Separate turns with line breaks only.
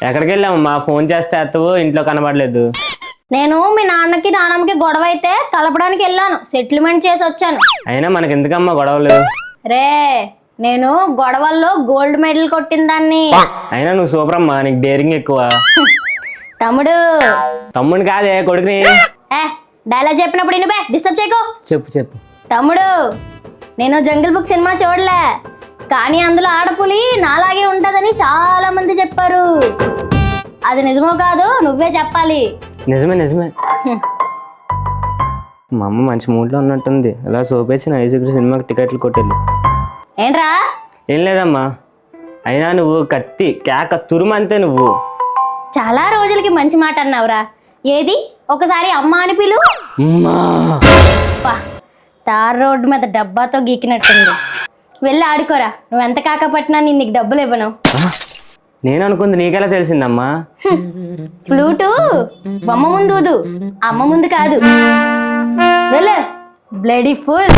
ఎక్కడికి వెళ్ళామమ్మా? ఫోన్ చేస్తే ఎత్తవు, ఇంట్లో కనబడలేదు.
నేను మీ నాన్నకి నాన్నమ్మకి గొడవ అయితే కలపడానికి వెళ్ళాను, సెటిల్మెంట్ చేసి వచ్చాను.
అయినా మనకి ఎందుకమ్మా గొడవలు?
రే, నేను గొడవల్లో గోల్డ్ మెడల్ కొట్టిన దాన్ని.
అయినా నువ్వు సూపర్ అమ్మా, నీకు డేరింగ్ ఎక్కువ.
తమ్ముడు.
తమ్ముడు కాదే, కొడుకుని.
డైలాగ్ చెప్పినప్పుడు ఇనుబే, డిస్టర్బ్ చేయకు.
చెప్పు చెప్పు.
తమ్ముడు, నేను జంగిల్ బుక్ సినిమా చూడలే, కానీ అందులో ఆడపులి నాలాగే ఉంటదని చాలా మంది చెప్పారు. అది నిజమో కాదు నువ్వే చెప్పాలి.
నిజమే నిజమే. మా అమ్మ మంచి మూడ్లో ఉన్నట్టుంది. అలా సోపేసి నా ఐదుగురు సినిమాకి టికెట్లు కొట్టేళ్ళు.
ఏంట్రా?
ఏం లేదమ్మా. అయినా నువ్వు కత్తి కేక తురుమంతే నువ్వు.
చాలా రోజులకి మంచి మాట అన్నావురా. ఏది ఒకసారి అమ్మ అని పిలు. తార్ రోడ్డు మీద డబ్బాతో గీకినట్టుంది. వెళ్ళి ఆడుకోరా. నువ్వెంత కాకపట్టినా నేను నీకు డబ్బులు ఇవ్వను.
నేను అనుకుంది నీకెలా తెలిసిందమ్మా?
ఫ్లూటు బొమ్మ ముందు ఊదు, అమ్మ ముందు కాదు. వెళ్ళు, బ్లడీ ఫుల్.